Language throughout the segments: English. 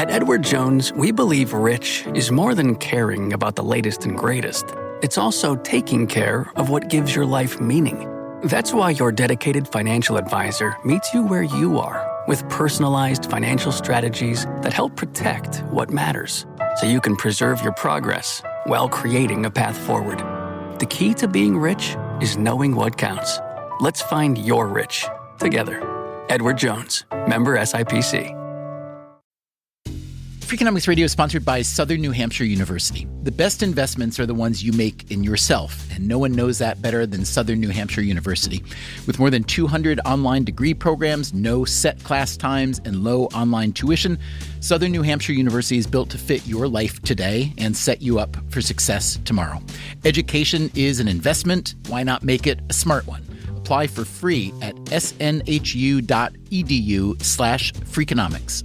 At Edward Jones, we believe rich is more than caring about the latest and greatest. It's also taking care of what gives your life meaning. That's why your dedicated financial advisor meets you where you are with personalized financial strategies that help protect what matters so you can preserve your progress while creating a path forward. The key to being rich is knowing what counts. Let's find your rich together. Edward Jones, member SIPC. Freakonomics Radio is sponsored by Southern New Hampshire University. The best investments are the ones you make in yourself, and no one knows that better than Southern New Hampshire University. With more than 200 online degree programs, no set class times, and low online tuition, Southern New Hampshire University is built to fit your life today and set you up for success tomorrow. Education is an investment. Why not make it a smart one? Apply for free at snhu.edu/Freakonomics.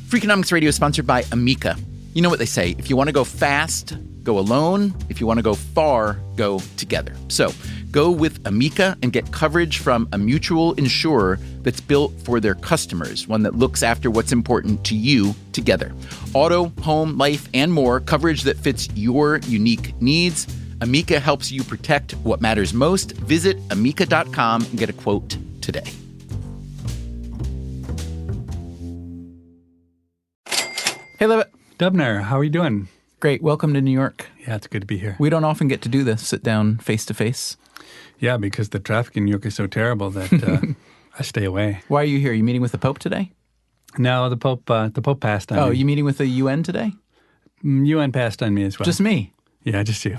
Freakonomics Radio is sponsored by Amica. You know what they say, if you want to go fast, go alone. If you want to go far, go together. So go with Amica and get coverage from a mutual insurer that's built for their customers, one that looks after what's important to you together. Auto, home, life, and more, coverage that fits your unique needs. Amica helps you protect what matters most. Visit amica.com and get a quote today. Hey, Levitt. Dubner, how are you doing? Great. Welcome to New York. Yeah, it's good to be here. We don't often get to do this, sit down face to face. Yeah, because the traffic in New York is so terrible that I stay away. Why are you here? Are you meeting with the Pope today? No, the Pope passed on me. Oh, you meeting with the UN today? UN passed on me as well. Just me? Yeah, just you.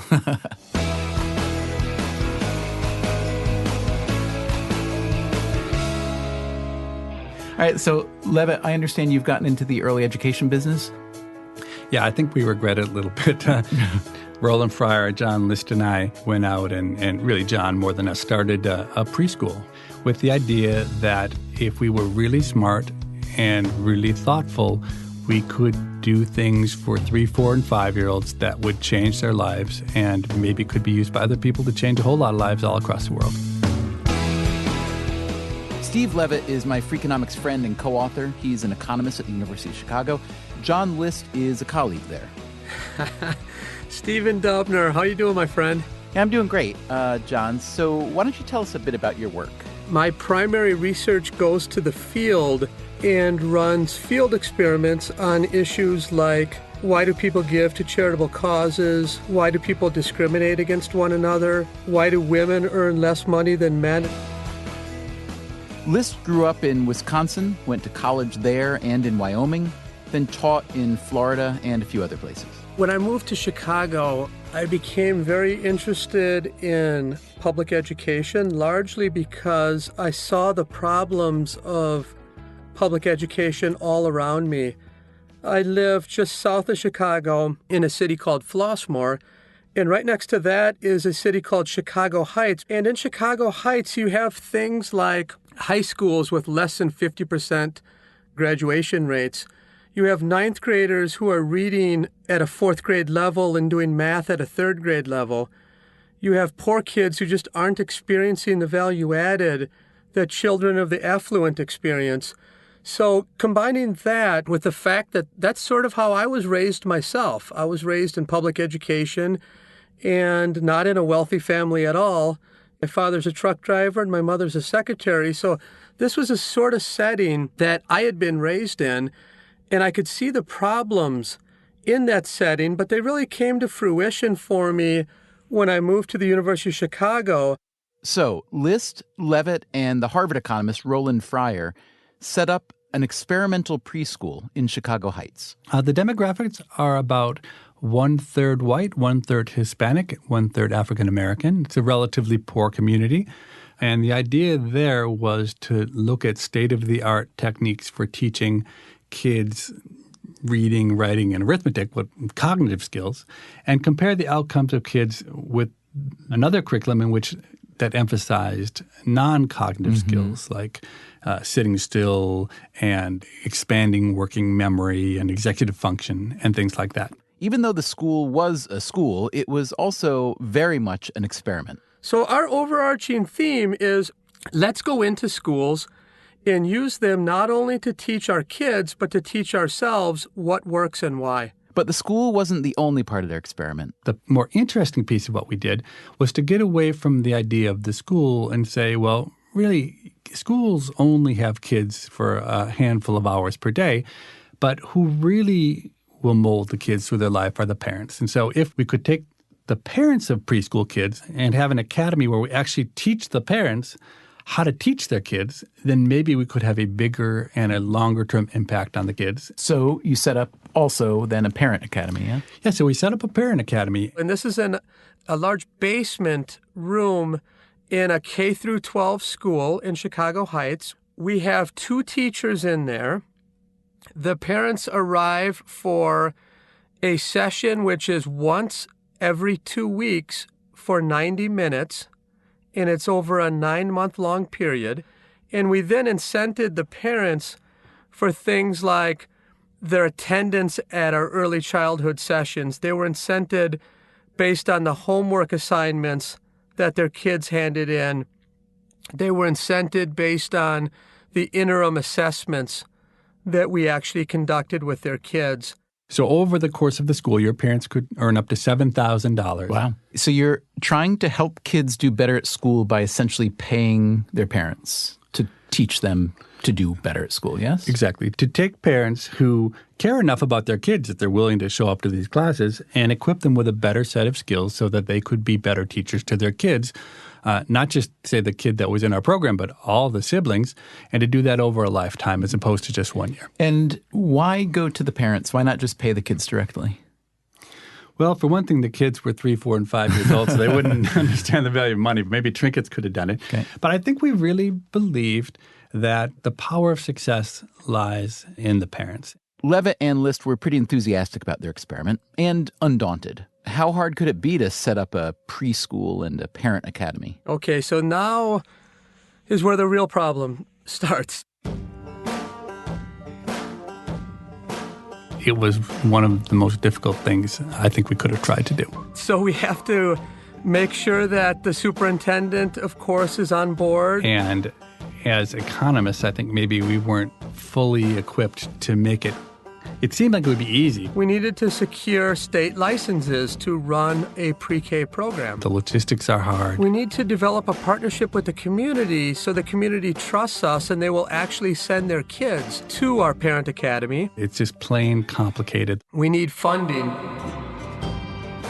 All right, so Levitt, I understand you've gotten into the early education business? Yeah, I think we regret it a little bit. Roland Fryer, John List, and I went out and really John more than us started a preschool with the idea that if we were really smart and really thoughtful, we could do things for 3, 4, and 5-year-olds that would change their lives and maybe could be used by other people to change a whole lot of lives all across the world. Steve Levitt is my Freakonomics friend and co-author. He's an economist at the University of Chicago. John List is a colleague there. Stephen Dubner, how you doing, my friend? Yeah, I'm doing great, John. So why don't you tell us a bit about your work? My primary research goes to the field and runs field experiments on issues like why do people give to charitable causes? Why do people discriminate against one another? Why do women earn less money than men? List grew up in Wisconsin, went to college there and in Wyoming, then taught in Florida and a few other places. When I moved to Chicago, I became very interested in public education, largely because I saw the problems of public education all around me. I live just south of Chicago in a city called Flossmoor, and right next to that is a city called Chicago Heights. And in Chicago Heights, you have things like high schools with less than 50% graduation rates. You have ninth graders who are reading at a fourth grade level and doing math at a third grade level. You have poor kids who just aren't experiencing the value added that children of the affluent experience. So combining that with the fact that that's sort of how I was raised myself. I was raised in public education and not in a wealthy family at all. My father's a truck driver and my mother's a secretary. So this was a sort of setting that I had been raised in, and I could see the problems in that setting, but they really came to fruition for me when I moved to the University of Chicago. So List, Levitt, and the Harvard economist Roland Fryer set up an experimental preschool in Chicago Heights. The demographics are about 1/3 white, 1/3 Hispanic, 1/3 African American. It's a relatively poor community. And the idea there was to look at state-of-the-art techniques for teaching kids reading, writing, and arithmetic, with cognitive skills, and compare the outcomes of kids with another curriculum in which that emphasized non-cognitive skills like sitting still and expanding working memory and executive function and things like that. Even though the school was a school, it was also very much an experiment. So our overarching theme is let's go into schools and use them not only to teach our kids, but to teach ourselves what works and why. But the school wasn't the only part of their experiment. The more interesting piece of what we did was to get away from the idea of the school and say, well, really, schools only have kids for a handful of hours per day, but who really will mold the kids through their life are the parents. And so if we could take the parents of preschool kids and have an academy where we actually teach the parents how to teach their kids, then maybe we could have a bigger and a longer-term impact on the kids. So you set up also then a parent academy, yeah? Yeah, so we set up a parent academy. And this is in a large basement room in a K through 12 school in Chicago Heights. We have 2 teachers in there. The parents arrive for a session which is once every 2 weeks for 90 minutes, and it's over a 9-month-long period. And we then incented the parents for things like their attendance at our early childhood sessions. They were incented based on the homework assignments that their kids handed in. They were incented based on the interim assessments that we actually conducted with their kids. So over the course of the school year, parents could earn up to $7,000. Wow. So you're trying to help kids do better at school by essentially paying their parents to teach them to do better at school, yes? Exactly. To take parents who care enough about their kids that they're willing to show up to these classes and equip them with a better set of skills so that they could be better teachers to their kids, not just, say, the kid that was in our program, but all the siblings, and to do that over a lifetime as opposed to just 1 year. And why go to the parents? Why not just pay the kids directly? Well, for one thing, the kids were 3, 4, and 5 years old, so they wouldn't understand the value of money. Maybe trinkets could have done it. Okay. But I think we really believed that the power of success lies in the parents. Levitt and List were pretty enthusiastic about their experiment and undaunted. How hard could it be to set up a preschool and a parent academy? Okay, so now is where the real problem starts. It was one of the most difficult things I think we could have tried to do. So we have to make sure that the superintendent, of course, is on board. And as economists, I think maybe we weren't fully equipped to make it. It seemed like it would be easy. We needed to secure state licenses to run a pre-K program. The logistics are hard. We need to develop a partnership with the community so the community trusts us and they will actually send their kids to our parent academy. It's just plain complicated. We need funding.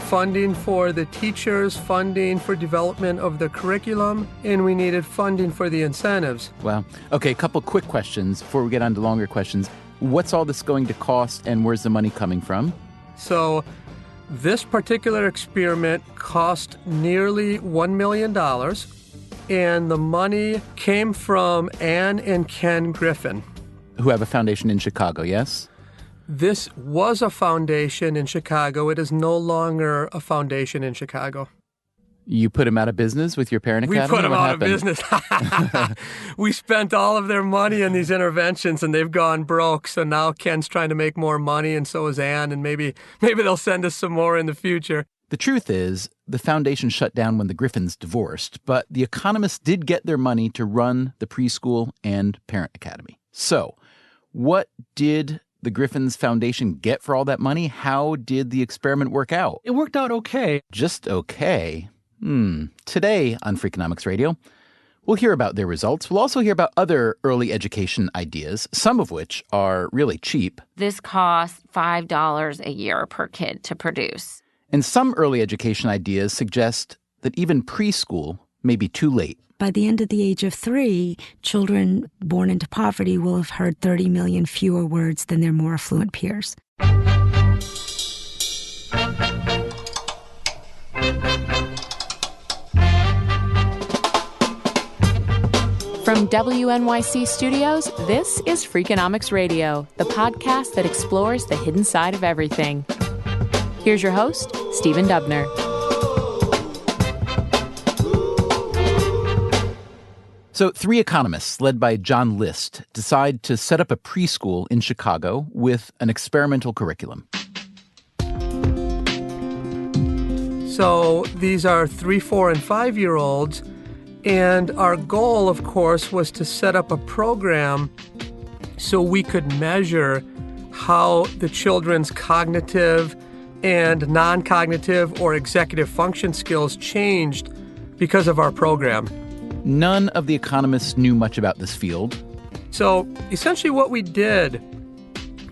Funding for the teachers, funding for development of the curriculum, and we needed funding for the incentives. Wow. Okay, a couple quick questions before we get on to longer questions. What's all this going to cost and where's the money coming from? So this particular experiment cost nearly $1 million, and the money came from Ann and Ken Griffin. Who have a foundation in Chicago, yes? This was a foundation in Chicago. It is no longer a foundation in Chicago. You put them out of business with your parent academy? We put them What out happened? of business. We spent all of their money in these interventions, and they've gone broke. So now Ken's trying to make more money, and so is Ann, and maybe they'll send us some more in the future. The truth is, the foundation shut down when the Griffins divorced, but the economists did get their money to run the preschool and parent academy. So, what did the Griffins Foundation get for all that money? How did the experiment work out? It worked out okay. Just okay? Today on Freakonomics Radio, we'll hear about their results. We'll also hear about other early education ideas, some of which are really cheap. This costs $5 a year per kid to produce. And some early education ideas suggest that even preschool may be too late. By the end of the age of 3, children born into poverty will have heard 30 million fewer words than their more affluent peers. From WNYC Studios, this is Freakonomics Radio, the podcast that explores the hidden side of everything. Here's your host, Stephen Dubner. So 3 economists, led by John List, decide to set up a preschool in Chicago with an experimental curriculum. So these are 3, 4, and 5-year-olds, And our goal, of course, was to set up a program so we could measure how the children's cognitive and non-cognitive or executive function skills changed because of our program. None of the economists knew much about this field. So essentially what we did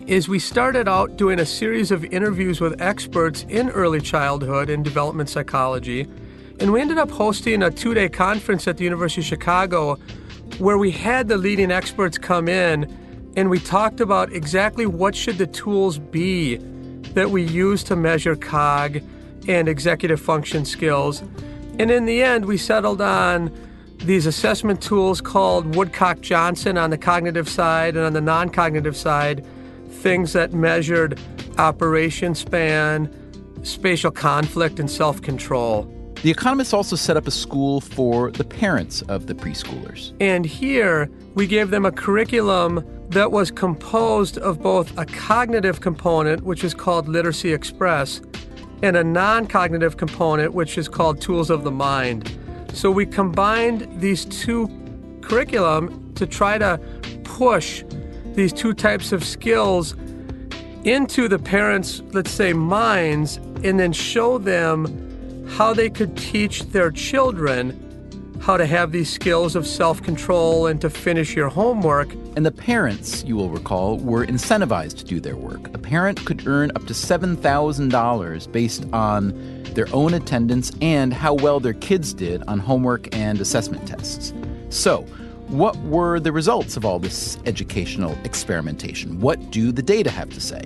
is we started out doing a series of interviews with experts in early childhood and development psychology. And we ended up hosting a 2-day conference at the University of Chicago where we had the leading experts come in and we talked about exactly what should the tools be that we use to measure cog and executive function skills. And in the end, we settled on these assessment tools called Woodcock-Johnson on the cognitive side, and on the non-cognitive side, things that measured operation span, spatial conflict, and self-control. The economists also set up a school for the parents of the preschoolers. And here, we gave them a curriculum that was composed of both a cognitive component, which is called Literacy Express, and a non-cognitive component, which is called Tools of the Mind. So we combined these two curriculum to try to push these two types of skills into the parents', let's say, minds, and then show them how they could teach their children how to have these skills of self-control and to finish your homework. And the parents, you will recall, were incentivized to do their work. A parent could earn up to $7,000 based on their own attendance and how well their kids did on homework and assessment tests. So, what were the results of all this educational experimentation? What do the data have to say?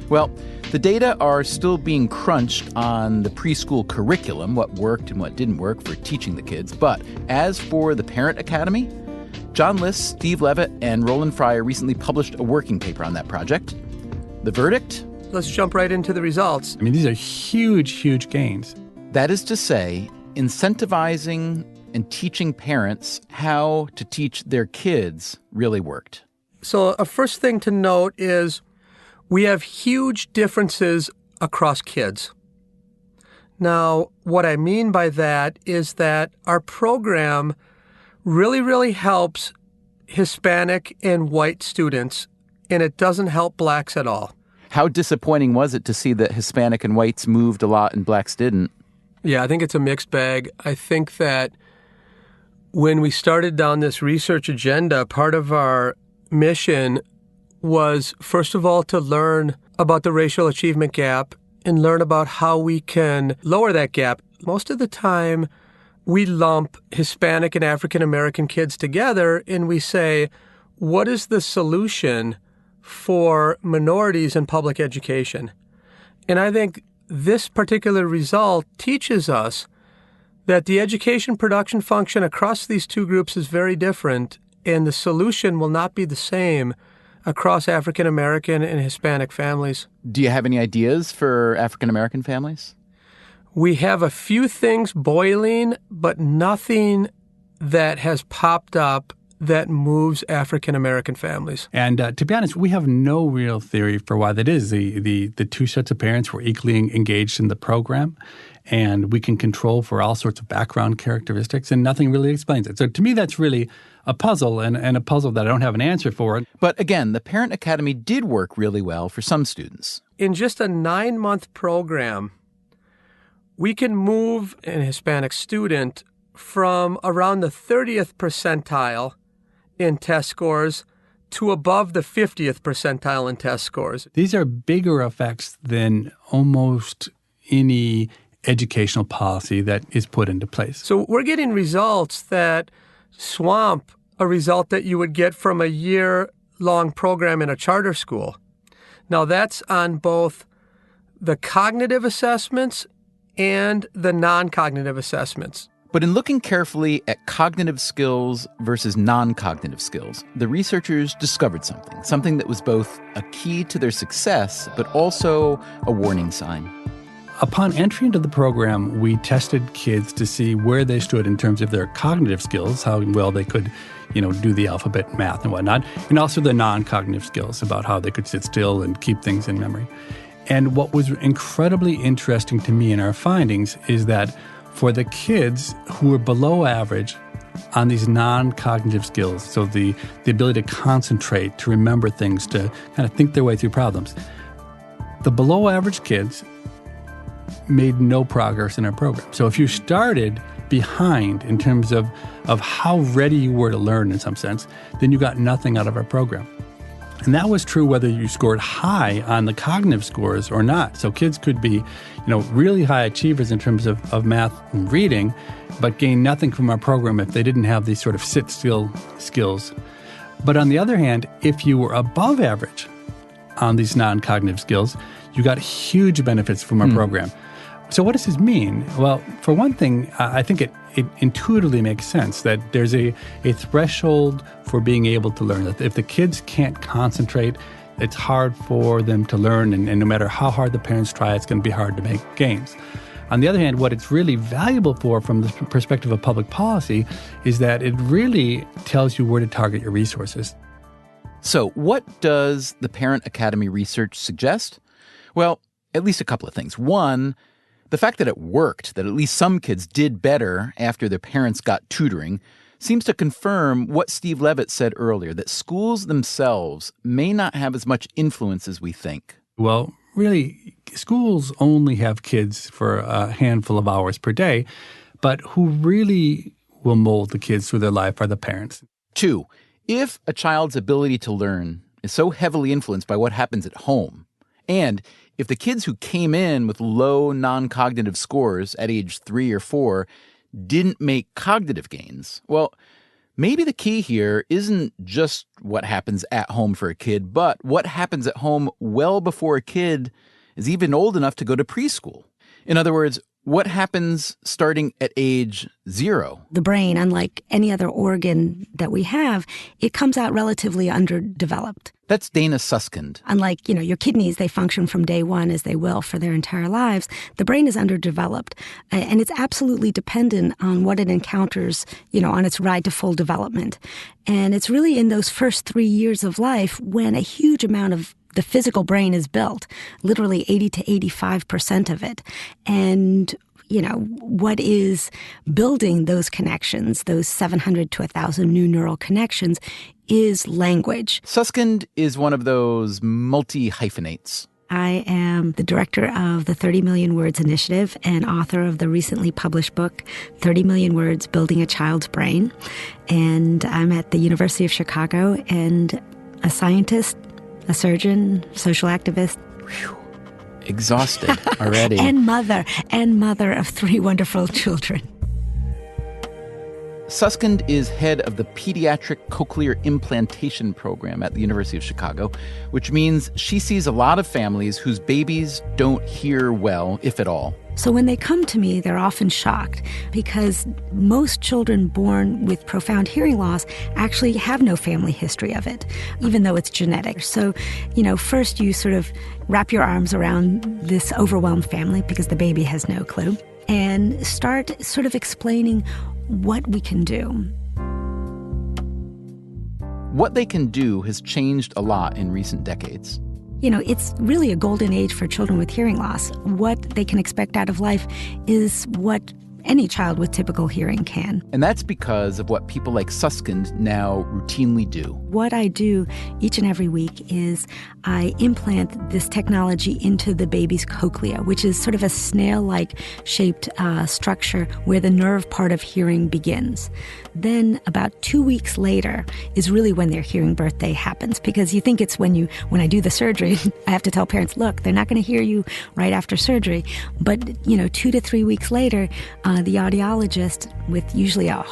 Well, the data are still being crunched on the preschool curriculum, what worked and what didn't work for teaching the kids. But as for the Parent Academy, John Liss, Steve Levitt, and Roland Fryer recently published a working paper on that project. The verdict? Let's jump right into the results. I mean, these are huge, huge gains. That is to say, incentivizing and teaching parents how to teach their kids really worked. So a first thing to note is we have huge differences across kids. Now, what I mean by that is that our program really helps Hispanic and white students, and it doesn't help blacks at all. How disappointing was it to see that Hispanic and whites moved a lot and blacks didn't? Yeah, I think it's a mixed bag. I think that when we started down this research agenda, part of our mission was, first of all, to learn about the racial achievement gap and learn about how we can lower that gap. Most of the time, we lump Hispanic and African American kids together and we say, what is the solution for minorities in public education? And I think this particular result teaches us that the education production function across these two groups is very different, and the solution will not be the same across African American and Hispanic families. Do you have any ideas for African American families? We have a few things boiling, but nothing that has popped up that moves African American families. And to be honest, we have no real theory for why that is. The two sets of parents were equally engaged in the program, and we can control for all sorts of background characteristics, and nothing really explains it. So to me, that's really a puzzle, and a puzzle that I don't have an answer for. But again, the Parent Academy did work really well for some students. In just a 9-month program, we can move an Hispanic student from around the 30th percentile in test scores to above the 50th percentile in test scores. These are bigger effects than almost any educational policy that is put into place. So we're getting results that swamp a result that you would get from a year-long program in a charter school. Now, that's on both the cognitive assessments and the non-cognitive assessments. But in looking carefully at cognitive skills versus non-cognitive skills, the researchers discovered something that was both a key to their success, but also a warning sign. Upon entry into the program, we tested kids to see where they stood in terms of their cognitive skills, how well they could, do the alphabet, math, and whatnot, and also the non-cognitive skills about how they could sit still and keep things in memory. And what was incredibly interesting to me in our findings is that for the kids who were below average on these non-cognitive skills, so the ability to concentrate, to remember things, to kind of think their way through problems. The below-average kids made no progress in our program. So if you started behind in terms of how ready you were to learn in some sense, then you got nothing out of our program. And that was true whether you scored high on the cognitive scores or not. So kids could be, really high achievers in terms of math and reading, but gain nothing from our program if they didn't have these sort of sit-still skills. But on the other hand, if you were above average on these non-cognitive skills, you got huge benefits from our program. So what does this mean? Well, for one thing, I think it intuitively makes sense that there's a threshold for being able to learn. That if the kids can't concentrate, it's hard for them to learn, and no matter how hard the parents try, it's going to be hard to make gains. On the other hand, what it's really valuable for from the perspective of public policy is that it really tells you where to target your resources. So what does the Parent Academy research suggest? Well, at least a couple of things. One, the fact that it worked, that at least some kids did better after their parents got tutoring, seems to confirm what Steve Levitt said earlier, that schools themselves may not have as much influence as we think. Well, really, schools only have kids for a handful of hours per day, but who really will mold the kids through their life are the parents. 2, if a child's ability to learn is so heavily influenced by what happens at home, and if the kids who came in with low non-cognitive scores at age 3 or 4 didn't make cognitive gains, well, maybe the key here isn't just what happens at home for a kid, but what happens at home well before a kid is even old enough to go to preschool. In other words, what happens starting at age 0? The brain, unlike any other organ that we have, it comes out relatively underdeveloped. That's Dana Suskind. Unlike, your kidneys, they function from day one as they will for their entire lives. The brain is underdeveloped, and it's absolutely dependent on what it encounters, on its ride to full development. And it's really in those first 3 years of life when a huge amount of the physical brain is built, literally 80 to 85% of it. And, what is building those connections, those 700 to 1,000 new neural connections, is language. Suskind is one of those multi-hyphenates. I am the director of the 30 Million Words Initiative and author of the recently published book, 30 Million Words, Building a Child's Brain. And I'm at the University of Chicago and a scientist, a surgeon, social activist. Whew. Exhausted already. and mother of 3 wonderful children. Suskind is head of the Pediatric Cochlear Implantation Program at the University of Chicago, which means she sees a lot of families whose babies don't hear well, if at all. So when they come to me, they're often shocked because most children born with profound hearing loss actually have no family history of it, even though it's genetic. So, first you sort of wrap your arms around this overwhelmed family because the baby has no clue and start sort of explaining what we can do. What they can do has changed a lot in recent decades. It's really a golden age for children with hearing loss. What they can expect out of life is what any child with typical hearing can. And that's because of what people like Suskind now routinely do. What I do each and every week is I implant this technology into the baby's cochlea, which is sort of a snail-like shaped structure where the nerve part of hearing begins. Then about 2 weeks later is really when their hearing birthday happens, because you think it's when I do the surgery, I have to tell parents, look, they're not going to hear you right after surgery. But, 2 to 3 weeks later, the audiologist, with usually a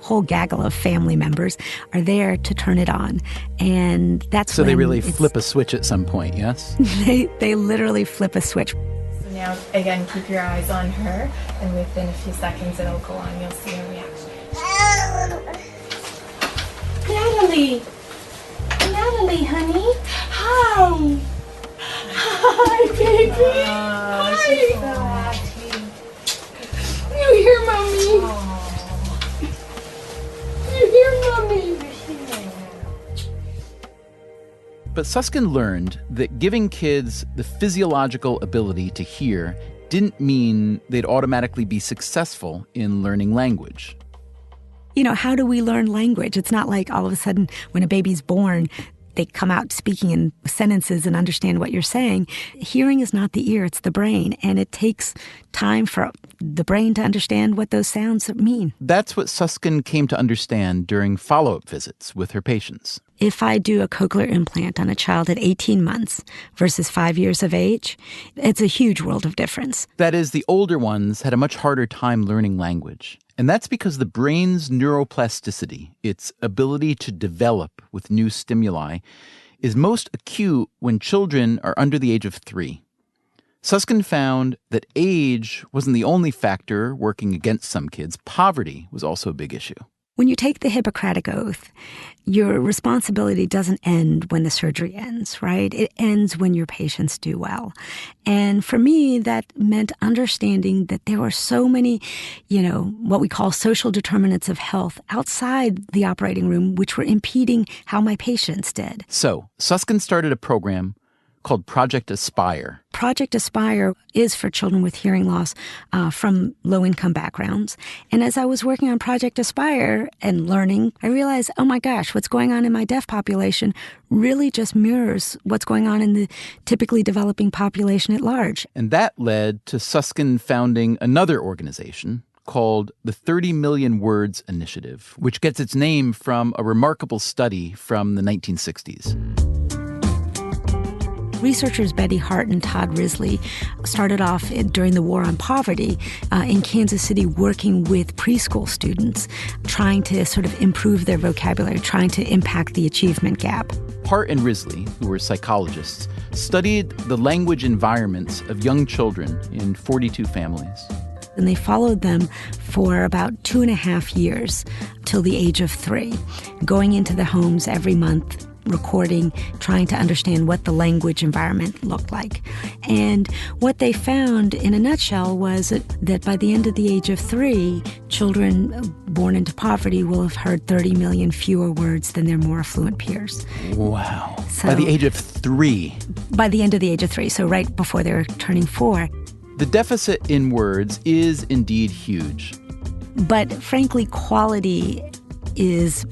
whole gaggle of family members, are there to turn it on. And that's so they really flip a switch at some point, yes? They literally flip a switch. So now, again, keep your eyes on her, and within a few seconds it'll go on. You'll see a reaction. Natalie, honey. Hi. Hi, baby. Hi. You hear mommy? You hear mommy? But Suskind learned that giving kids the physiological ability to hear didn't mean they'd automatically be successful in learning language. how do we learn language? It's not like all of a sudden when a baby's born, they come out speaking in sentences and understand what you're saying. Hearing is not the ear, it's the brain. And it takes time for the brain to understand what those sounds mean. That's what Susskind came to understand during follow-up visits with her patients. If I do a cochlear implant on a child at 18 months versus 5 years of age, it's a huge world of difference. That is, the older ones had a much harder time learning language. And that's because the brain's neuroplasticity, its ability to develop with new stimuli, is most acute when children are under the age of 3. Susskind found that age wasn't the only factor working against some kids. Poverty was also a big issue. When you take the Hippocratic Oath, your responsibility doesn't end when the surgery ends, right? It ends when your patients do well. And for me, that meant understanding that there were so many, what we call social determinants of health outside the operating room, which were impeding how my patients did. So Susskind started a program called Project Aspire. Project Aspire is for children with hearing loss from low-income backgrounds. And as I was working on Project Aspire and learning, I realized, oh my gosh, what's going on in my deaf population really just mirrors what's going on in the typically developing population at large. And that led to Susskind founding another organization called the 30 Million Words Initiative, which gets its name from a remarkable study from the 1960s. Researchers Betty Hart and Todd Risley started off during the War on Poverty in Kansas City working with preschool students, trying to sort of improve their vocabulary, trying to impact the achievement gap. Hart and Risley, who were psychologists, studied the language environments of young children in 42 families. And they followed them for about 2.5 years till the age of 3, going into the homes every month, recording, trying to understand what the language environment looked like. And what they found in a nutshell was that by the end of the age of 3, children born into poverty will have heard 30 million fewer words than their more affluent peers. Wow. So, by the age of 3? By the end of the age of 3, so right before they're turning 4. The deficit in words is indeed huge. But frankly, quality is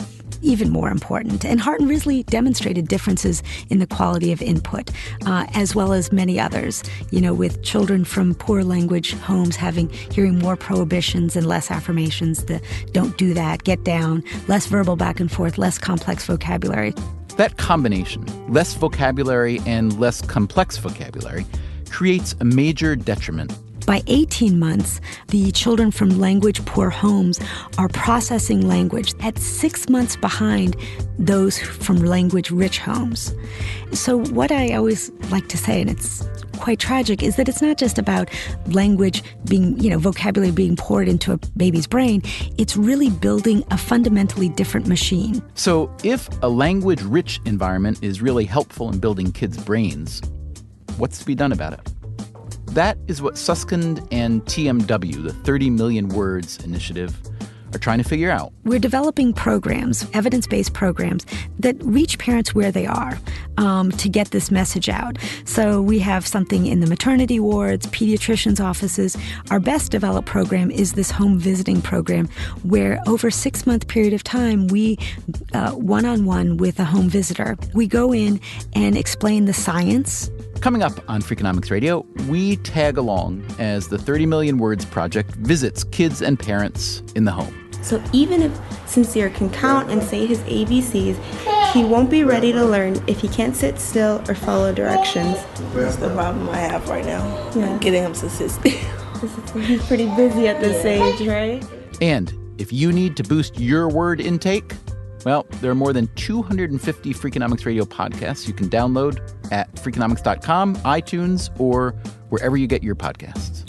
even more important. And Hart and Risley demonstrated differences in the quality of input, as well as many others, with children from poor language homes hearing more prohibitions and less affirmations, the don't do that, get down, less verbal back and forth, less complex vocabulary. That combination, less vocabulary and less complex vocabulary, creates a major detriment. By 18 months, the children from language-poor homes are processing language at 6 months behind those from language-rich homes. So what I always like to say, and it's quite tragic, is that it's not just about language being, vocabulary being poured into a baby's brain. It's really building a fundamentally different machine. So if a language-rich environment is really helpful in building kids' brains, what's to be done about it? That is what Susskind and TMW, the 30 Million Words Initiative, are trying to figure out. We're developing programs, evidence-based programs, that reach parents where they are to get this message out. So we have something in the maternity wards, pediatricians' offices. Our best developed program is this home visiting program where over a 6-month period of time, we, one-on-one with a home visitor, we go in and explain the science. Coming up on Freakonomics Radio, we tag along as the 30 Million Words Project visits kids and parents in the home. So even if Sincere can count and say his ABCs, he won't be ready to learn if he can't sit still or follow directions. That's the problem I have right now. Yeah. Getting him to sit still. He's pretty busy at this age, right? And if you need to boost your word intake, well, there are more than 250 Freakonomics Radio podcasts you can download at Freakonomics.com, iTunes, or wherever you get your podcasts.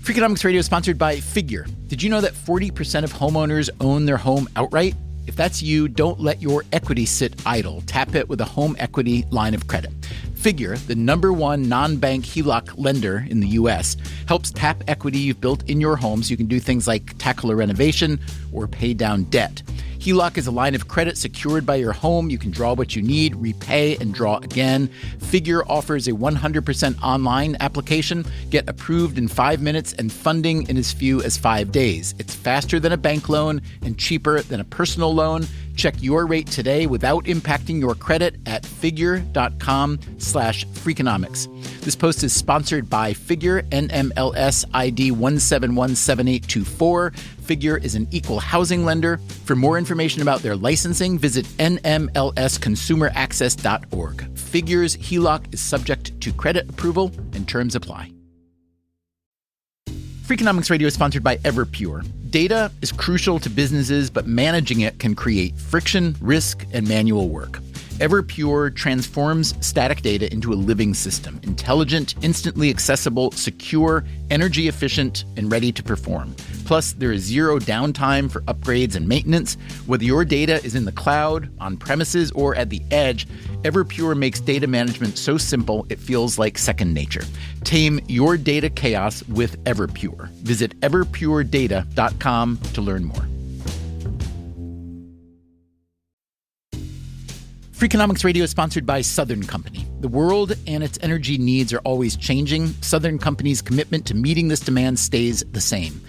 Freakonomics Radio is sponsored by Figure. Did you know that 40% of homeowners own their home outright? If that's you, don't let your equity sit idle. Tap it with a home equity line of credit. Figure, the #1 non-bank HELOC lender in the U.S., helps tap equity you've built in your home so you can do things like tackle a renovation or pay down debt. HELOC is a line of credit secured by your home. You can draw what you need, repay, and draw again. Figure offers a 100% online application. Get approved in 5 minutes and funding in as few as 5 days. It's faster than a bank loan and cheaper than a personal loan. Check your rate today without impacting your credit at figure.com/Freakonomics. This post is sponsored by Figure, NMLS ID 1717824. Figure is an equal housing lender. For more information about their licensing, visit nmlsconsumeraccess.org. Figure's HELOC is subject to credit approval and terms apply. Freakonomics Radio is sponsored by Everpure. Data is crucial to businesses, but managing it can create friction, risk, and manual work. Everpure transforms static data into a living system, intelligent, instantly accessible, secure, energy efficient, and ready to perform. Plus, there is zero downtime for upgrades and maintenance. Whether your data is in the cloud, on premises, or at the edge, Everpure makes data management so simple it feels like second nature. Tame your data chaos with Everpure. Visit everpuredata.com to learn more. Freakonomics Radio is sponsored by Southern Company. The world and its energy needs are always changing. Southern Company's commitment to meeting this demand stays the same.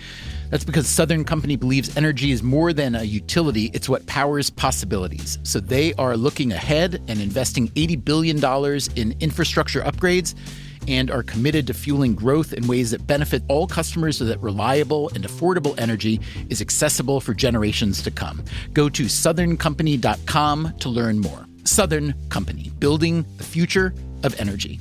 That's because Southern Company believes energy is more than a utility, it's what powers possibilities. So they are looking ahead and investing $80 billion in infrastructure upgrades and are committed to fueling growth in ways that benefit all customers so that reliable and affordable energy is accessible for generations to come. Go to southerncompany.com to learn more. Southern Company, building the future of energy.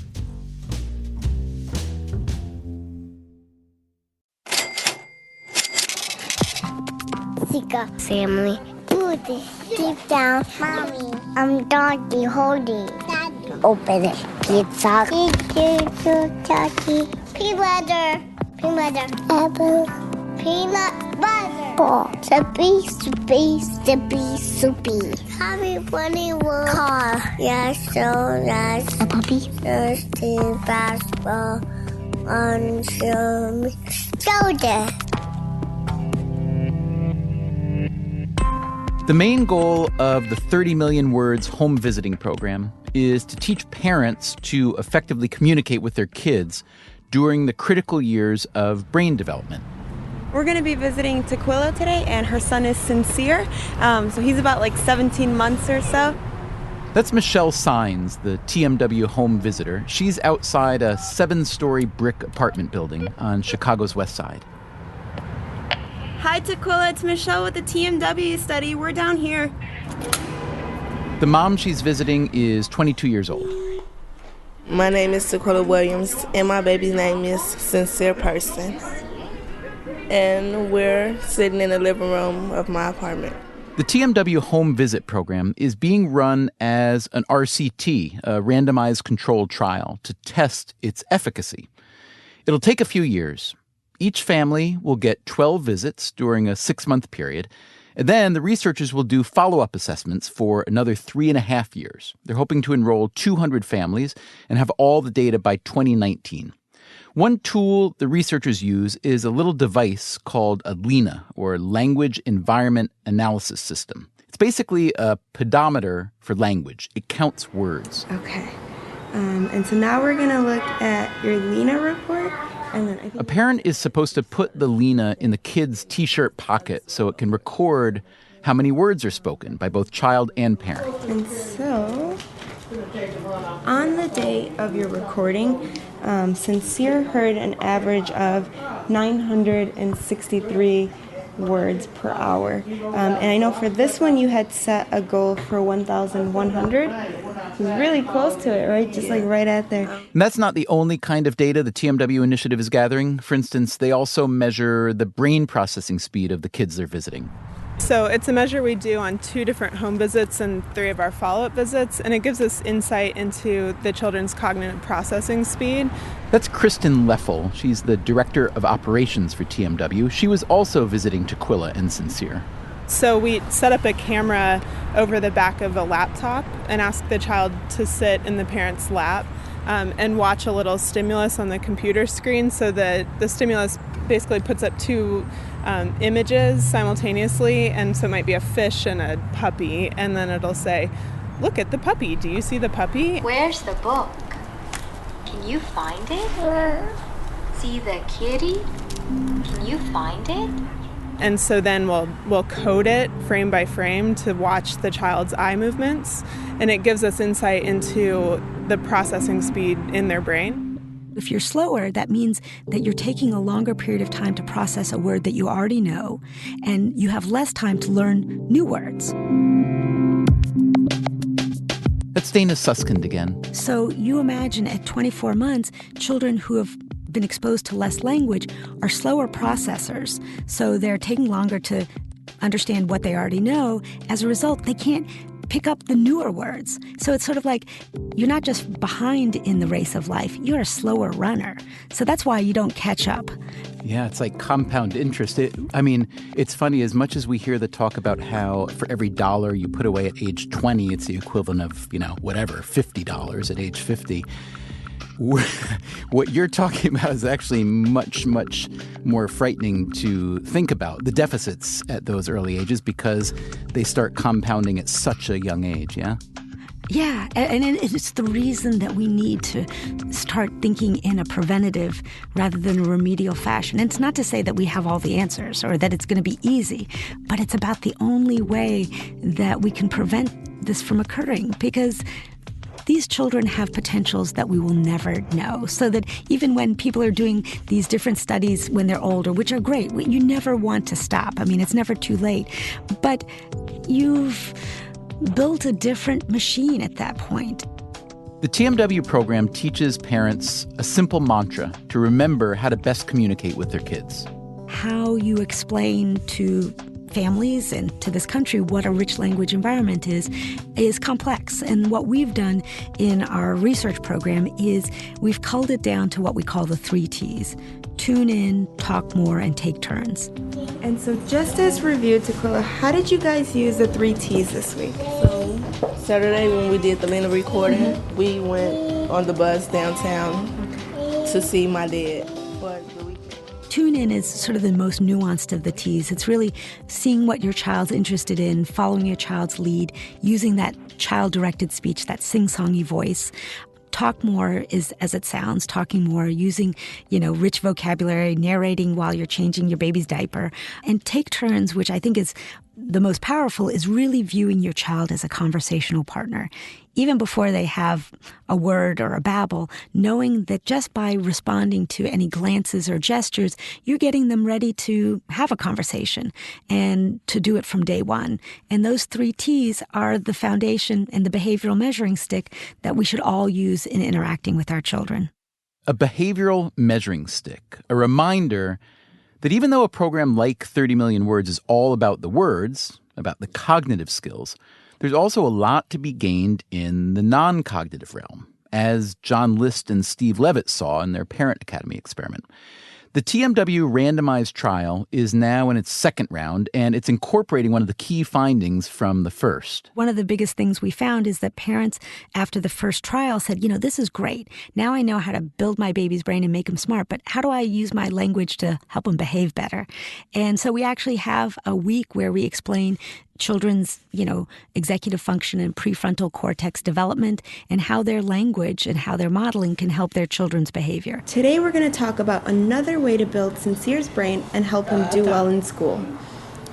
Sika family. Do this. Deep down. Mommy. I'm doggy holding. Daddy. Open it. Pizza. Peanut butter. Peanut butter. Apple. Peanut butter. Ball. Soupy. Happy funny world. Car. Yes, so that's a puppy. Thirsty basketball. On shoulder. The main goal of the 30 Million Words home visiting program is to teach parents to effectively communicate with their kids during the critical years of brain development. We're going to be visiting Tequila today, and her son is Sincere. So he's about 17 months or so. That's Michelle Sines, the TMW home visitor. She's outside a 7-story brick apartment building on Chicago's west side. Hi, Tequila. It's Michelle with the TMW study. We're down here. The mom she's visiting is 22 years old. My name is Tequila Williams, and my baby's name is Sincere Person. And we're sitting in the living room of my apartment. The TMW home visit program is being run as an RCT, a randomized controlled trial, to test its efficacy. It'll take a few years. Each family will get 12 visits during a 6-month period, and then the researchers will do follow-up assessments for another 3.5 years. They're hoping to enroll 200 families and have all the data by 2019. One tool the researchers use is a little device called a LENA, or Language Environment Analysis System. It's basically a pedometer for language. It counts words. Okay. And so now we're going to look at your LENA report. And then a parent is supposed to put the LENA in the kid's T-shirt pocket so it can record how many words are spoken by both child and parent. And so, on the day of your recording, Sincere heard an average of 963 words per hour. And I know for this one you had set a goal for 1,100. It was really close to it, right? Just right at there. And that's not the only kind of data the TMW initiative is gathering. For instance, they also measure the brain processing speed of the kids they're visiting. So it's a measure we do on 2 different home visits and 3 of our follow-up visits, and it gives us insight into the children's cognitive processing speed. That's Kristen Leffel. She's the director of operations for TMW. She was also visiting Tequila and Sincere. So we set up a camera over the back of a laptop and asked the child to sit in the parent's lap. and watch a little stimulus on the computer screen, so that the stimulus basically puts up two images simultaneously, and so it might be a fish and a puppy, and then it'll say, look at the puppy. Do you see the puppy? Where's the book? Can you find it? See the kitty? Can you find it? And so then we'll code it frame by frame to watch the child's eye movements, and it gives us insight into the processing speed in their brain. If you're slower, that means that you're taking a longer period of time to process a word that you already know, and you have less time to learn new words. That's Dana Suskind again. So you imagine at 24 months, children who have been exposed to less language are slower processors. So they're taking longer to understand what they already know. As a result, they can't pick up the newer words. So it's sort of like you're not just behind in the race of life, you're a slower runner. So that's why you don't catch up. Yeah, it's like compound interest. It's funny, as much as we hear the talk about how for every dollar you put away at age 20, it's the equivalent of, $50 at age 50. What you're talking about is actually much, much more frightening to think about, the deficits at those early ages, because they start compounding at such a young age, yeah? Yeah, and it's the reason that we need to start thinking in a preventative rather than a remedial fashion. And it's not to say that we have all the answers or that it's going to be easy, but it's about the only way that we can prevent this from occurring, because these children have potentials that we will never know. So that even when people are doing these different studies when they're older, which are great, you never want to stop. It's never too late. But you've built a different machine at that point. The TMW program teaches parents a simple mantra to remember how to best communicate with their kids. How you explain to families and to this country what a rich language environment is complex. And what we've done in our research program is we've culled it down to what we call the 3 T's. Tune in, talk more, and take turns. And so just as reviewed, Tequila, how did you guys use the 3 T's this week? So Saturday when we did the Lena recording, we went on the bus downtown to see my dad. Tune in is sort of the most nuanced of the T's. It's really seeing what your child's interested in, following your child's lead, using that child-directed speech, that sing-songy voice. Talk more is as it sounds, talking more, using, rich vocabulary, narrating while you're changing your baby's diaper. And take turns, which I think is the most powerful, is really viewing your child as a conversational partner. Even before they have a word or a babble, knowing that just by responding to any glances or gestures, you're getting them ready to have a conversation and to do it from day one. And those 3 T's are the foundation and the behavioral measuring stick that we should all use in interacting with our children. A behavioral measuring stick, a reminder that even though a program like 30 Million Words is all about the words, about the cognitive skills, there's also a lot to be gained in the non-cognitive realm, as John List and Steve Levitt saw in their Parent Academy experiment. The TMW randomized trial is now in its second round, and it's incorporating one of the key findings from the first. One of the biggest things we found is that parents, after the first trial, said, this is great. Now I know how to build my baby's brain and make him smart, but how do I use my language to help him behave better? And so we actually have a week where we explain children's, executive function and prefrontal cortex development and how their language and how their modeling can help their children's behavior. Today we're going to talk about another way to build Sincere's brain and help him do well in school.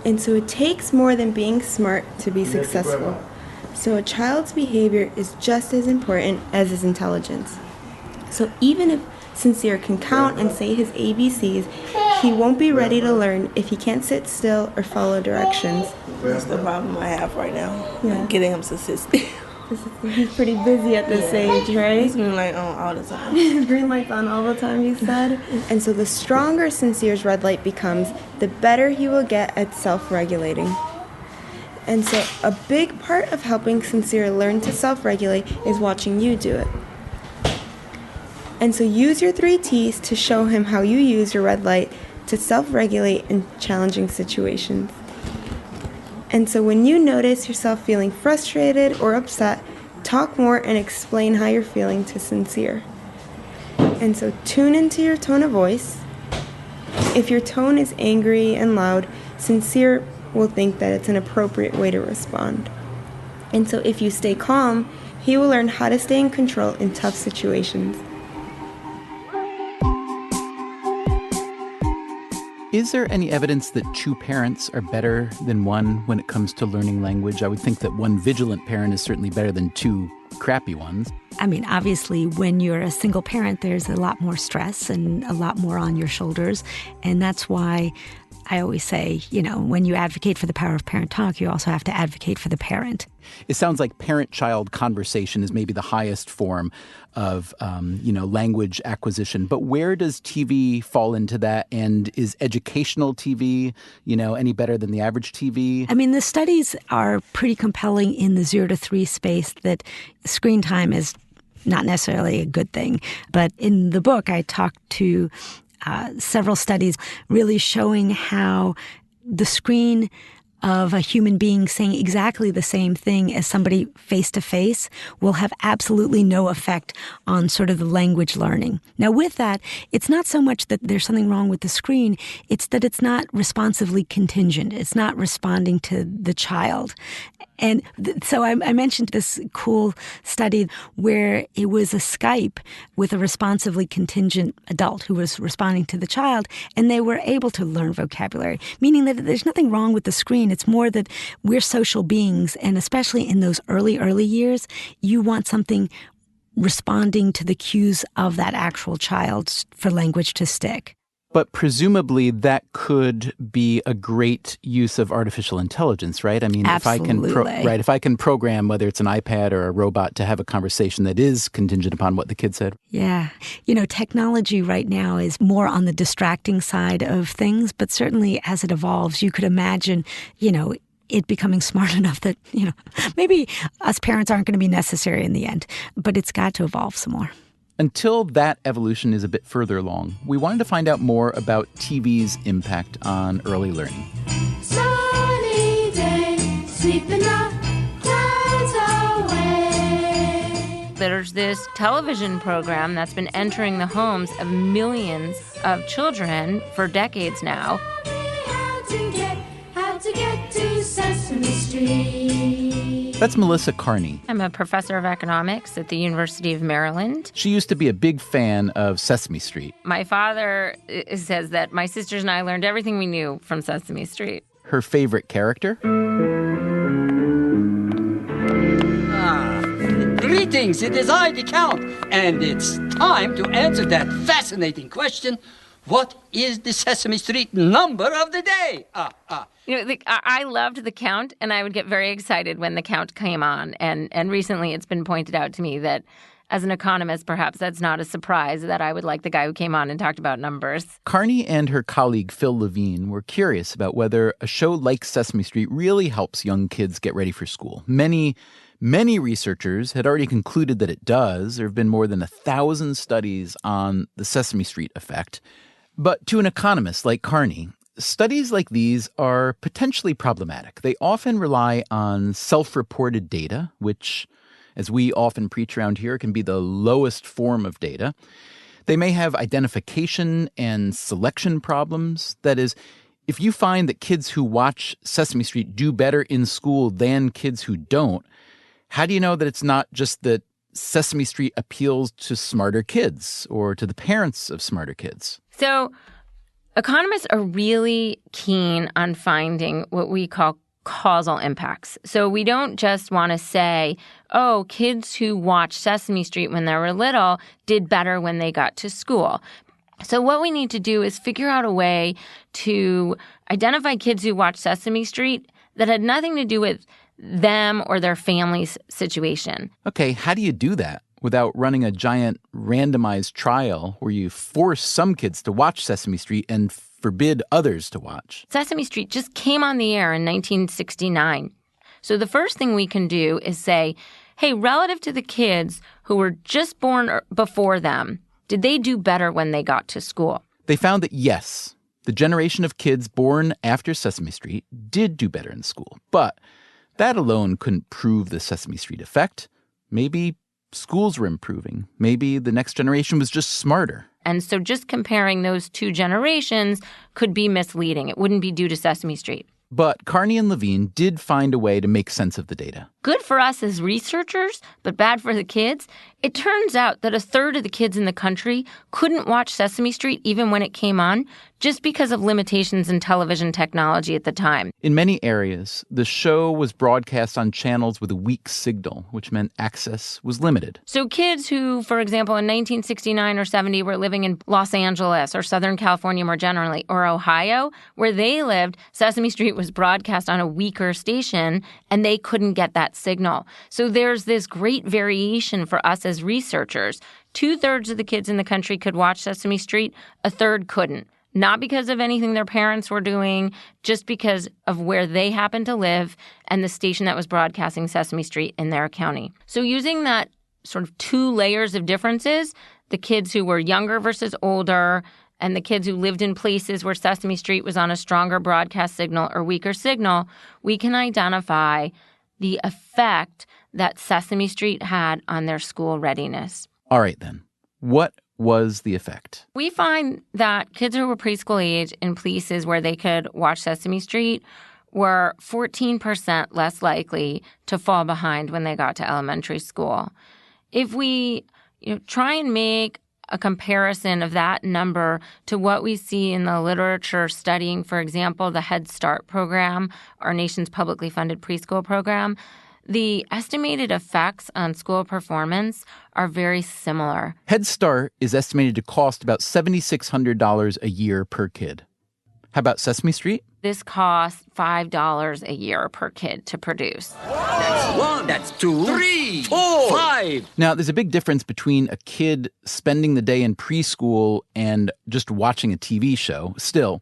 And so it takes more than being smart to be successful. So a child's behavior is just as important as his intelligence. So even if Sincere can count and say his ABCs, he won't be ready to learn if he can't sit still or follow directions. That's the problem I have right now. Yeah. Getting him to sit still. He's pretty busy at this age, right? He's green light on all the time. His green light's on all the time, you said? And so the stronger Sincere's red light becomes, the better he will get at self-regulating. And so a big part of helping Sincere learn to self-regulate is watching you do it. And so use your 3 T's to show him how you use your red light to self-regulate in challenging situations. And so when you notice yourself feeling frustrated or upset, Talk more and explain how you're feeling to Sincere. And so tune into your tone of voice. If your tone is angry and loud, Sincere will think that it's an appropriate way to respond. And so if you stay calm, he will learn how to stay in control in tough situations. Is there any evidence that two parents are better than one when it comes to learning language? I would think that one vigilant parent is certainly better than two crappy ones. I mean, obviously, when you're a single parent, there's a lot more stress and a lot more on your shoulders. And that's why I always say, when you advocate for the power of parent talk, you also have to advocate for the parent. It sounds like parent-child conversation is maybe the highest form of, language acquisition. But where does TV fall into that? And is educational TV, any better than the average TV? I mean, the studies are pretty compelling in the 0 to 3 space that screen time is not necessarily a good thing. But in the book, I talked to several studies really showing how the screen of a human being saying exactly the same thing as somebody face-to-face will have absolutely no effect on sort of the language learning. Now, with that, it's not so much that there's something wrong with the screen, it's that it's not responsively contingent. It's not responding to the child. And so I mentioned this cool study where it was a Skype with a responsively contingent adult who was responding to the child, and they were able to learn vocabulary, meaning that there's nothing wrong with the screen. It's more that we're social beings, and especially in those early years, you want something responding to the cues of that actual child for language to stick. But presumably that could be a great use of artificial intelligence, right? I mean, absolutely. if I can program whether it's an iPad or a robot to have a conversation that is contingent upon what the kid said. Yeah. Technology right now is more on the distracting side of things, but certainly as it evolves, you could imagine, it becoming smart enough that, maybe us parents aren't going to be necessary in the end, but it's got to evolve some more. Until that evolution is a bit further along, we wanted to find out more about TV's impact on early learning. Sunny day, sweeping the clouds away. There's this television program that's been entering the homes of millions of children for decades now. How to get to Sesame Street. That's Melissa Carney. I'm a professor of economics at the University of Maryland. She used to be a big fan of Sesame Street. My father says that my sisters and I learned everything we knew from Sesame Street. Her favorite character? Greetings, it is I, the Count, and it's time to answer that fascinating question. What is the Sesame Street number of the day? I loved The Count, and I would get very excited when The Count came on. And recently it's been pointed out to me that as an economist, perhaps that's not a surprise that I would like the guy who came on and talked about numbers. Carney and her colleague Phil Levine were curious about whether a show like Sesame Street really helps young kids get ready for school. Many researchers had already concluded that it does. There have been more than 1,000 studies on the Sesame Street effect. But to an economist like Carney, studies like these are potentially problematic. They often rely on self-reported data, which, as we often preach around here, can be the lowest form of data. They may have identification and selection problems. That is, if you find that kids who watch Sesame Street do better in school than kids who don't, how do you know that it's not just that Sesame Street appeals to smarter kids or to the parents of smarter kids? So economists are really keen on finding what we call causal impacts. So we don't just want to say, oh, kids who watched Sesame Street when they were little did better when they got to school. So what we need to do is figure out a way to identify kids who watched Sesame Street that had nothing to do with them or their family's situation. Okay, how do you do that without running a giant randomized trial where you force some kids to watch Sesame Street and forbid others to watch? Sesame Street just came on the air in 1969. So the first thing we can do is say, hey, relative to the kids who were just born before them, did they do better when they got to school? They found that yes, the generation of kids born after Sesame Street did do better in school. But that alone couldn't prove the Sesame Street effect. Maybe schools were improving. Maybe the next generation was just smarter. And so just comparing those two generations could be misleading. It wouldn't be due to Sesame Street. But Carney and Levine did find a way to make sense of the data. Good for us as researchers, but bad for the kids. It turns out that a third of the kids in the country couldn't watch Sesame Street even when it came on, just because of limitations in television technology at the time. In many areas, the show was broadcast on channels with a weak signal, which meant access was limited. So kids who, for example, in 1969 or 70 were living in Los Angeles or Southern California more generally, or Ohio, where they lived, Sesame Street was broadcast on a weaker station, and they couldn't get that signal. So there's this great variation for us as researchers. 2/3 of the kids in the country could watch Sesame Street, a third couldn't. Not because of anything their parents were doing, just because of where they happened to live and the station that was broadcasting Sesame Street in their county. So using that sort of two layers of differences, the kids who were younger versus older, and the kids who lived in places where Sesame Street was on a stronger broadcast signal or weaker signal, we can identify the effect that Sesame Street had on their school readiness. All right, then. What was the effect? We find that kids who were preschool age in places where they could watch Sesame Street were 14% less likely to fall behind when they got to elementary school. If we try and make a comparison of that number to what we see in the literature studying, for example, the Head Start program, our nation's publicly funded preschool program, the estimated effects on school performance are very similar. Head Start is estimated to cost about $7,600 a year per kid. How about Sesame Street? This costs $5 a year per kid to produce. That's 1, that's 2, 3, 4, 5. Now, there's a big difference between a kid spending the day in preschool and just watching a TV show. Still,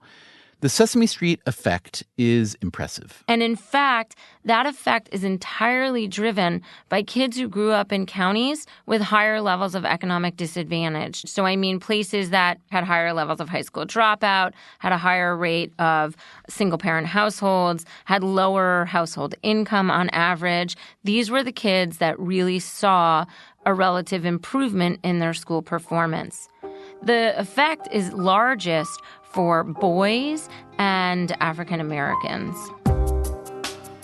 the Sesame Street effect is impressive. And in fact, that effect is entirely driven by kids who grew up in counties with higher levels of economic disadvantage. So I mean places that had higher levels of high school dropout, had a higher rate of single-parent households, had lower household income on average. These were the kids that really saw a relative improvement in their school performance. The effect is largest for boys and African Americans.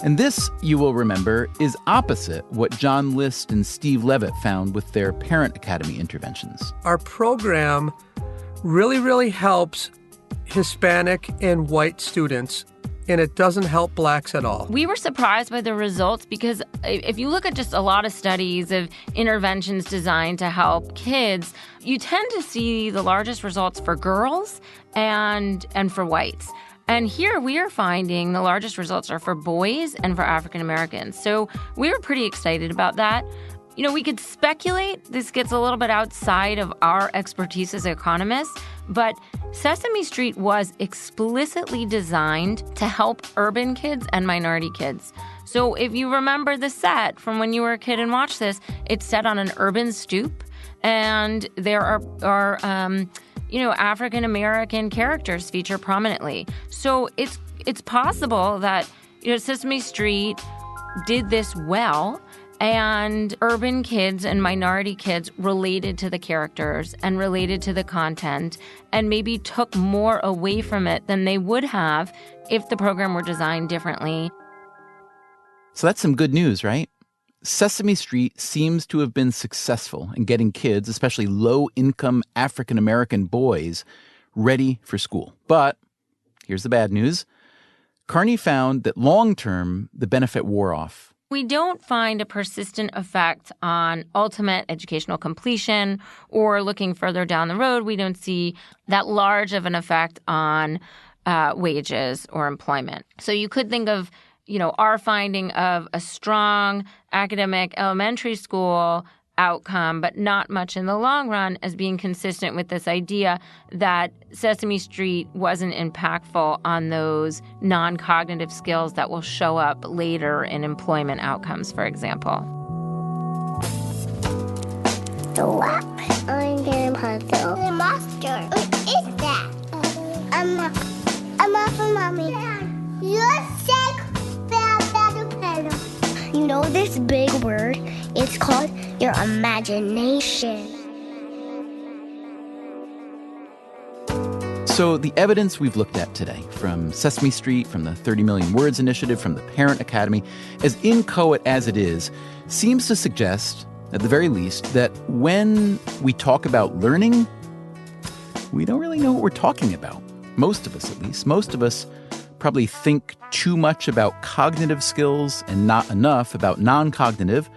And this, you will remember, is opposite what John List and Steve Levitt found with their Parent Academy interventions. Our program really helps Hispanic and white students, and it doesn't help blacks at all. We were surprised by the results because if you look at just a lot of studies of interventions designed to help kids, you tend to see the largest results for girls and for whites. And here we are finding the largest results are for boys and for African Americans. So we were pretty excited about that. You know, we could speculate. This gets a little bit outside of our expertise as economists, but Sesame Street was explicitly designed to help urban kids and minority kids. So if you remember the set from when you were a kid and watched this, it's set on an urban stoop, and there are African American characters feature prominently. So it's possible that Sesame Street did this well. And urban kids and minority kids related to the characters and related to the content and maybe took more away from it than they would have if the program were designed differently. So that's some good news, right? Sesame Street seems to have been successful in getting kids, especially low-income African-American boys, ready for school. But here's the bad news. Carney found that long-term, the benefit wore off. We don't find a persistent effect on ultimate educational completion, or looking further down the road, we don't see that large of an effect on wages or employment. So you could think of, our finding of a strong academic elementary school outcome, but not much in the long run, as being consistent with this idea that Sesame Street wasn't impactful on those non-cognitive skills that will show up later in employment outcomes, for example. Stop. I'm getting puzzle. The monster. What is that? I'm off of Mommy. You're sick. You know this big word? It's called called your imagination. So the evidence we've looked at today, from Sesame Street, from the 30 Million Words Initiative, from the Parent Academy, as inchoate as it is, seems to suggest, at the very least, that when we talk about learning, we don't really know what we're talking about. Most of us, at least. Most of us probably think too much about cognitive skills and not enough about non-cognitive.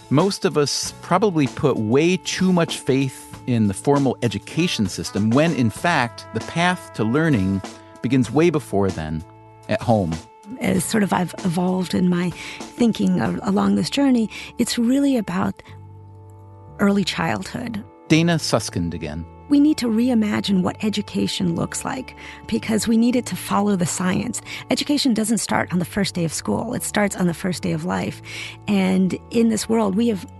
Most of us probably put way too much faith in the formal education system when, in fact, the path to learning begins way before then, at home. As sort of I've evolved in my thinking along this journey, it's really about early childhood. Dana Suskind again. We need to reimagine what education looks like because we need it to follow the science. Education doesn't start on the first day of school. It starts on the first day of life. And in this world, we have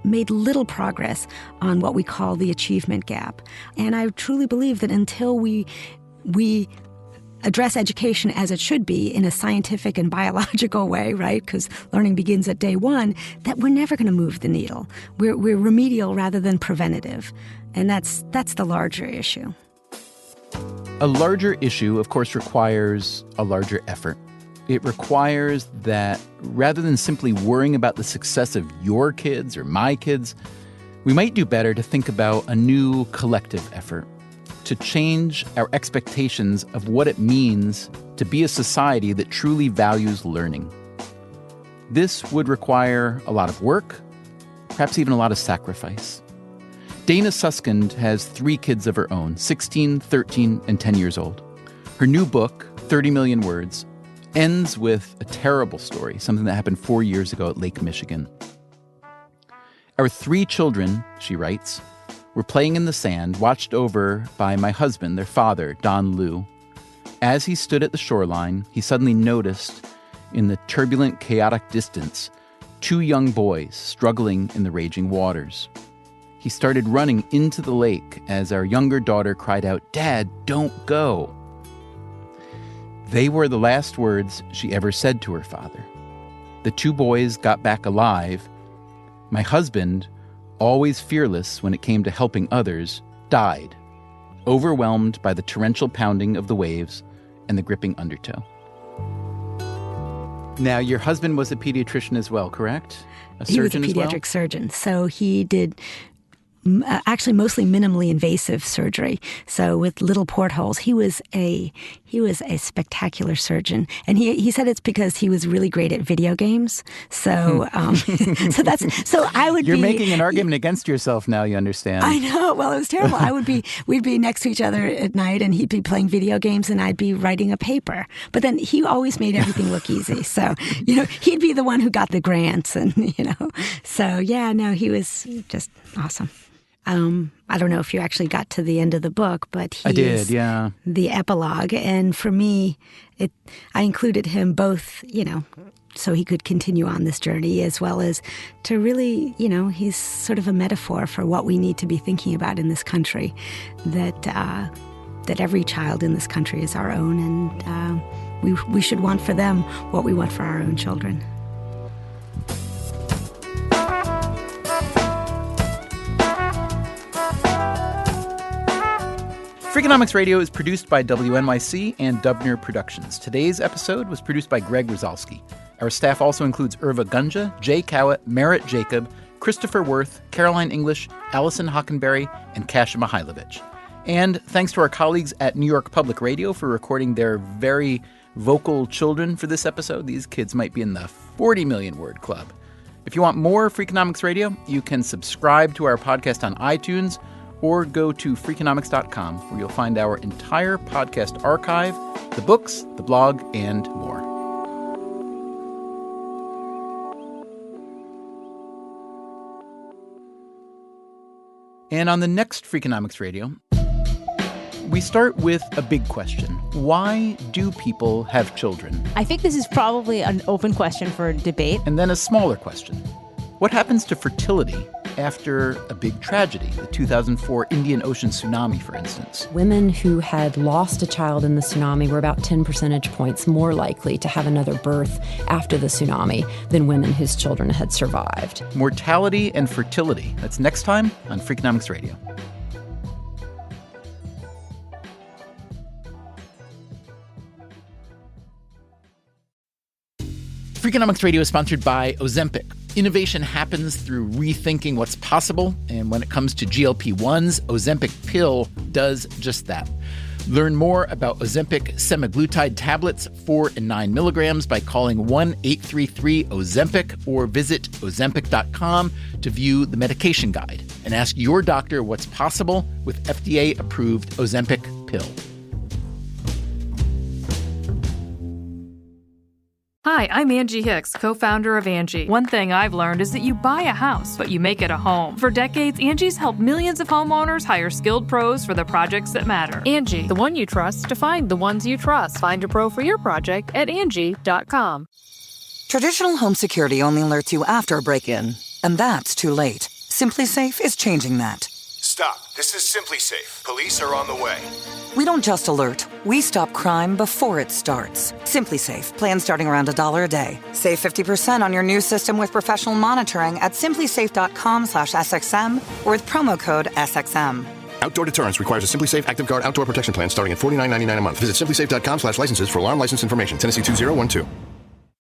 made little progress on what we call the achievement gap. And I truly believe that until we address education as it should be in a scientific and biological way, right, because learning begins at day one, that we're never going to move the needle. We're remedial rather than preventative. And that's the larger issue. A larger issue, of course, requires a larger effort. It requires that rather than simply worrying about the success of your kids or my kids, we might do better to think about a new collective effort to change our expectations of what it means to be a society that truly values learning. This would require a lot of work, perhaps even a lot of sacrifice. Dana Suskind has 3 kids of her own, 16, 13, and 10 years old. Her new book, 30 Million Words, ends with a terrible story, something that happened 4 years ago at Lake Michigan. Our 3 children, she writes, were playing in the sand, watched over by my husband, their father, Don Liu. As he stood at the shoreline, he suddenly noticed, in the turbulent, chaotic distance, 2 young boys struggling in the raging waters. He started running into the lake as our younger daughter cried out, "Dad, don't go." They were the last words she ever said to her father. The 2 boys got back alive. My husband, always fearless when it came to helping others, died, overwhelmed by the torrential pounding of the waves and the gripping undertow. Now, your husband was a pediatrician as well, correct? He was a pediatric surgeon, so he did actually mostly minimally invasive surgery. So with little portholes, he was a spectacular surgeon, and he said it's because he was really great at video games. So so I would. You're making an argument against yourself now. You understand? I know. Well, it was terrible. We'd be next to each other at night, and he'd be playing video games, and I'd be writing a paper. But then he always made everything look easy. So he'd be the one who got the grants, and So yeah, no, he was just awesome. I don't know if you actually got to the end of the book, but I did, yeah. The epilogue. And for me, I included him both, so he could continue on this journey, as well as to really, he's sort of a metaphor for what we need to be thinking about in this country, that every child in this country is our own, and we should want for them what we want for our own children. Freakonomics Radio is produced by WNYC and Dubner Productions. Today's episode was produced by Greg Rosalski. Our staff also includes Irva Gunja, Jay Cowett, Merritt Jacob, Christopher Worth, Caroline English, Allison Hockenberry, and Kasia Mihailovich. And thanks to our colleagues at New York Public Radio for recording their very vocal children for this episode. These kids might be in the 40 million word club. If you want more Freakonomics Radio, you can subscribe to our podcast on iTunes or go to Freakonomics.com, where you'll find our entire podcast archive, the books, the blog, and more. And on the next Freakonomics Radio, we start with a big question. Why do people have children? I think this is probably an open question for debate. And then a smaller question. What happens to fertility after a big tragedy, the 2004 Indian Ocean tsunami, for instance. Women who had lost a child in the tsunami were about 10 percentage points more likely to have another birth after the tsunami than women whose children had survived. Mortality and fertility. That's next time on Freakonomics Radio. Freakonomics Radio is sponsored by Ozempic. Innovation happens through rethinking what's possible, and when it comes to GLP-1s, Ozempic pill does just that. Learn more about Ozempic semaglutide tablets, 4 and 9 milligrams, by calling 1-833-OZEMPIC or visit Ozempic.com to view the medication guide and ask your doctor what's possible with FDA-approved Ozempic pill. Hi, I'm Angie Hicks, co-founder of Angie. One thing I've learned is that you buy a house, but you make it a home. For decades, Angie's helped millions of homeowners hire skilled pros for the projects that matter. Angie, the one you trust to find the ones you trust. Find a pro for your project at Angie.com. Traditional home security only alerts you after a break-in, and that's too late. SimpliSafe is changing that. Stop. This is SimpliSafe. Police are on the way. We don't just alert, we stop crime before it starts. SimpliSafe, plan starting around $1 a day. Save 50% on your new system with professional monitoring at simplisafe.com/SXM or with promo code SXM. Outdoor deterrence requires a SimpliSafe Active Guard outdoor protection plan starting at $49.99 a month. Visit simplisafe.com/licenses for alarm license information. Tennessee 2012.